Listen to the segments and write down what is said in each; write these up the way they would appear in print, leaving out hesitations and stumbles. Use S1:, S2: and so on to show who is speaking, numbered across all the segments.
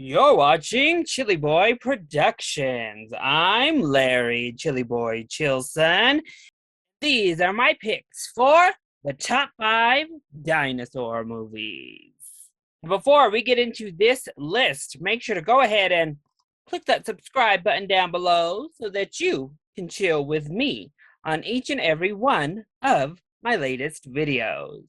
S1: You're watching ChillyBoy Productions. I'm Larry ChillyBoy Chilson. These are my picks for the top 5 dinosaur movies. Before we get into this list, make sure to go ahead and click that subscribe button down below so that you can chill with me on each and every one of my latest videos.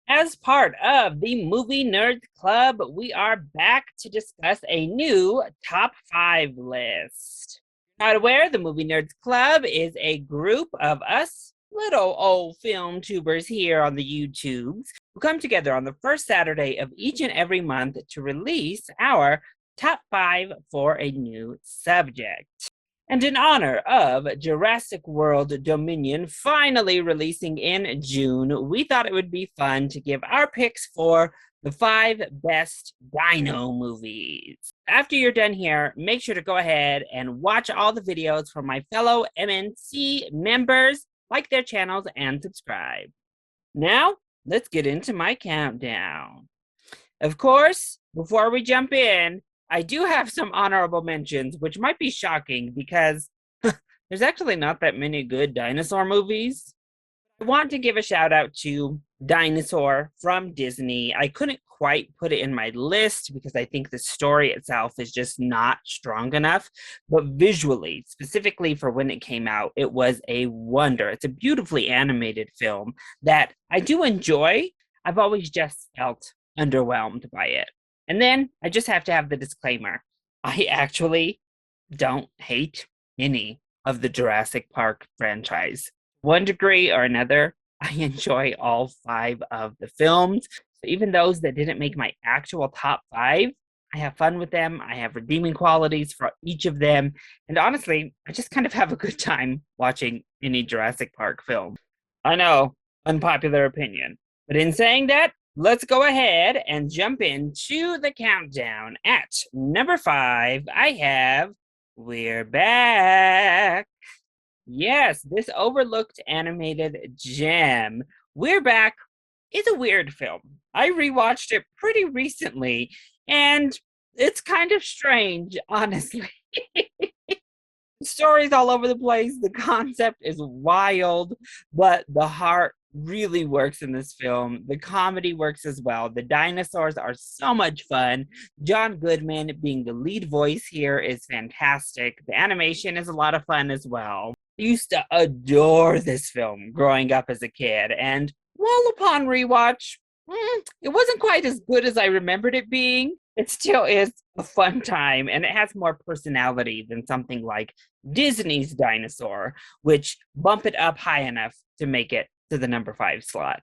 S1: As part of the Movie Nerds Club, we are back to discuss a new top 5 list. Not aware, the Movie Nerds Club is a group of us little old film tubers here on the YouTubes who come together on the first Saturday of each and every month to release our top 5 for a new subject. And in honor of Jurassic World Dominion finally releasing in June, we thought it would be fun to give our picks for the 5 best dino movies. After you're done here, make sure to go ahead and watch all the videos from my fellow MNC members, like their channels, and subscribe. Now, let's get into my countdown. Of course, before we jump in, I do have some honorable mentions, which might be shocking because there's actually not that many good dinosaur movies. I want to give a shout out to Dinosaur from Disney. I couldn't quite put it in my list because I think the story itself is just not strong enough. But visually, specifically for when it came out, it was a wonder. It's a beautifully animated film that I do enjoy. I've always just felt underwhelmed by it. And then I just have to have the disclaimer. I actually don't hate any of the Jurassic Park franchise. One degree or another, I enjoy all 5 of the films. So even those that didn't make my actual top 5, I have fun with them. I have redeeming qualities for each of them. And honestly, I just kind of have a good time watching any Jurassic Park film. I know, unpopular opinion. But in saying that, let's go ahead and jump into the countdown. At number 5, I have We're Back. Yes, this overlooked animated gem, We're Back, is a weird film. I rewatched it pretty recently, and it's kind of strange, honestly. The story's all over the place. The concept is wild, but the heart really works in this film. The comedy works as well. The dinosaurs are so much fun. John Goodman being the lead voice here is fantastic. The animation is a lot of fun as well. I used to adore this film growing up as a kid, and while upon rewatch, it wasn't quite as good as I remembered it being. It still is a fun time, and it has more personality than something like Disney's Dinosaur, which bump it up high enough to make it to the number 5 slot.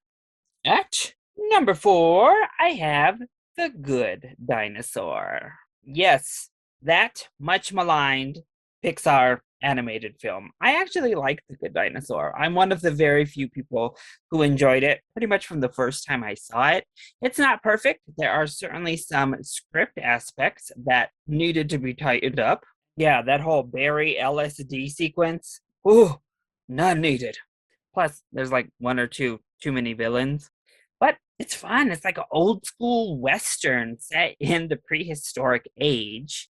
S1: At number 4, I have The Good Dinosaur. Yes, that much maligned Pixar animated film. I actually like The Good Dinosaur. I'm one of the very few people who enjoyed it pretty much from the first time I saw it. It's not perfect. There are certainly some script aspects that needed to be tightened up. Yeah, that whole Barry LSD sequence. Ooh, none needed. Plus, there's like 1 or 2 too many villains. But it's fun. It's like an old school Western set in the prehistoric age.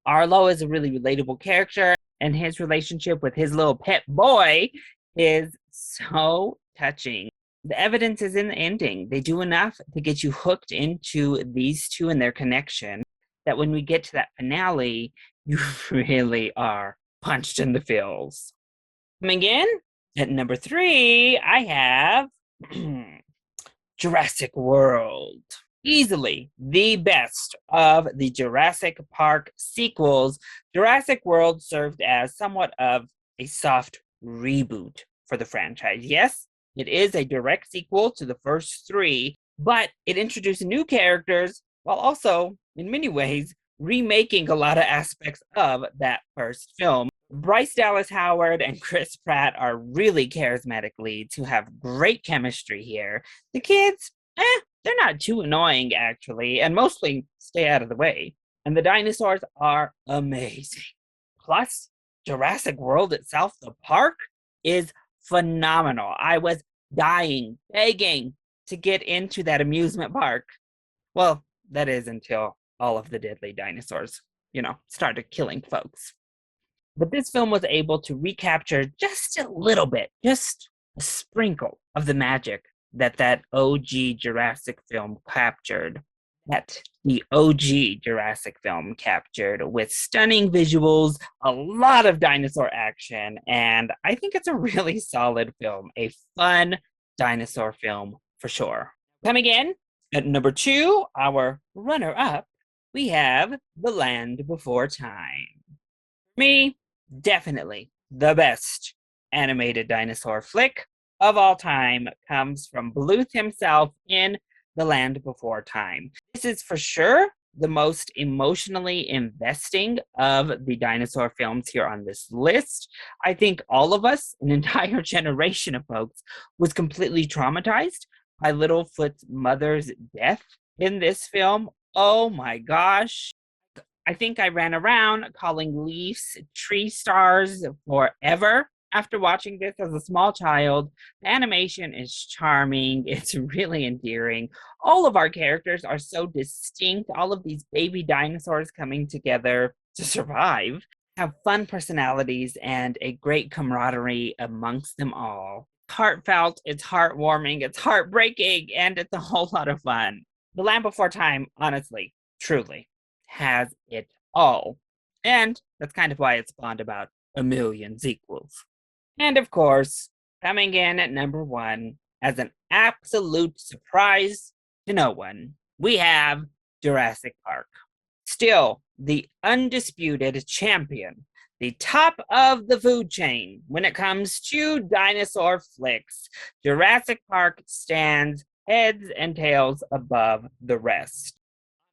S1: Arlo is a really relatable character, and his relationship with his little pet boy is so touching. The evidence is in the ending. They do enough to get you hooked into these two and their connection that when we get to that finale, you really are punched in the feels. Coming in at number 3, I have Jurassic World. Easily the best of the Jurassic Park sequels. Jurassic World served as somewhat of a soft reboot for the franchise. Yes, it is a direct sequel to the first 3, but it introduced new characters while also, in many ways, remaking a lot of aspects of that first film. Bryce Dallas Howard and Chris Pratt are really charismatic leads who have great chemistry here. The kids, they're not too annoying, actually, and mostly stay out of the way. And the dinosaurs are amazing. Plus, Jurassic World itself, the park, is phenomenal. I was dying, begging to get into that amusement park. Well, that is until all of the deadly dinosaurs, started killing folks. But this film was able to recapture just a little bit, just a sprinkle of the magic that OG Jurassic film captured. That the OG Jurassic film captured with stunning visuals, a lot of dinosaur action, and I think it's a really solid film, a fun dinosaur film for sure. Coming in at number 2, our runner up, we have The Land Before Time. Me, definitely the best animated dinosaur flick of all time comes from Bluth himself in The Land Before Time. This is for sure the most emotionally investing of the dinosaur films here on this list. I think all of us, an entire generation of folks, was completely traumatized by Littlefoot's mother's death in this film. Oh my gosh. I think I ran around calling leaves tree stars forever after watching this as a small child. The animation is charming, it's really endearing. All of our characters are so distinct, all of these baby dinosaurs coming together to survive have fun personalities and a great camaraderie amongst them all. Heartfelt, it's heartwarming, it's heartbreaking, and it's a whole lot of fun. The Land Before Time, honestly, truly has it all. And that's kind of why it spawned about a million sequels. And of course, coming in at number 1 as an absolute surprise to no one, we have Jurassic Park. Still the undisputed champion, the top of the food chain when it comes to dinosaur flicks. Jurassic Park stands heads and tails above the rest.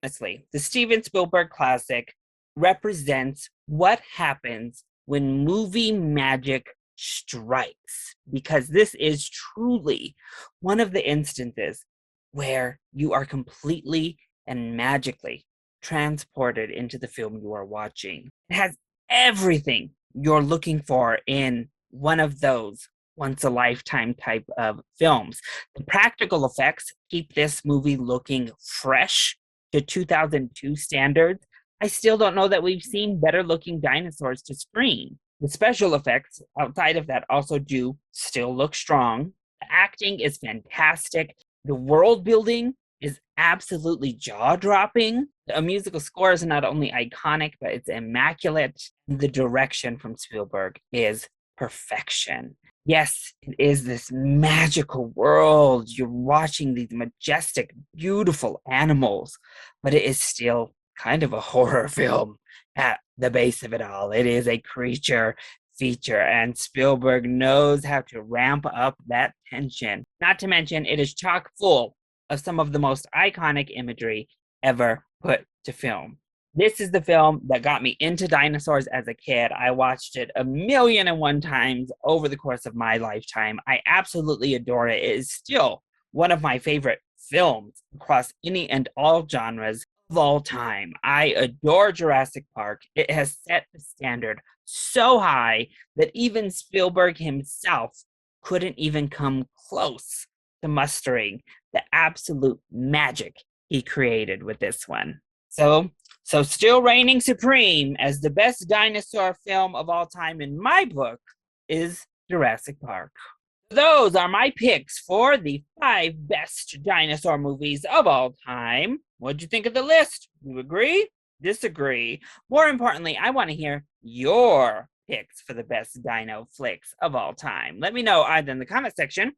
S1: Honestly, the Steven Spielberg classic represents what happens when movie magic strikes, because this is truly one of the instances where you are completely and magically transported into the film you are watching. It has everything you're looking for in one of those once a lifetime type of films. The practical effects keep this movie looking fresh to 2002 standards. I still don't know that we've seen better looking dinosaurs to screen. The special effects outside of that also do still look strong. The acting is fantastic. The world building is absolutely jaw-dropping. The musical score is not only iconic, but it's immaculate. The direction from Spielberg is perfection. Yes, it is this magical world. You're watching these majestic, beautiful animals, but it is still kind of a horror film at the base of it all. It is a creature feature, and Spielberg knows how to ramp up that tension. Not to mention, it is chock full of some of the most iconic imagery ever put to film. This is the film that got me into dinosaurs as a kid. I watched it 1,000,001 times over the course of my lifetime. I absolutely adore it. It is still one of my favorite films across any and all genres of all time. I adore Jurassic Park. It has set the standard so high that even Spielberg himself couldn't even come close to mustering the absolute magic he created with this one. So still reigning supreme as the best dinosaur film of all time in my book is Jurassic Park. Those are my picks for the 5 best dinosaur movies of all time. What'd you think of the list? You agree? Disagree? More importantly, I want to hear your picks for the best dino flicks of all time. Let me know either in the comment section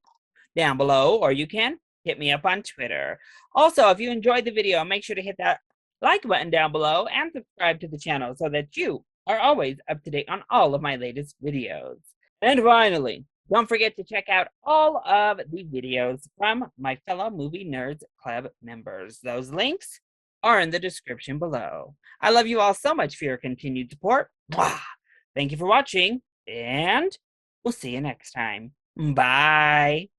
S1: down below, or you can hit me up on Twitter. Also, if you enjoyed the video, make sure to hit that like button down below and subscribe to the channel so that you are always up to date on all of my latest videos. And finally, don't forget to check out all of the videos from my fellow Movie Nerds Club members. Those links are in the description below. I love you all so much for your continued support. Mwah! Thank you for watching, and we'll see you next time. Bye.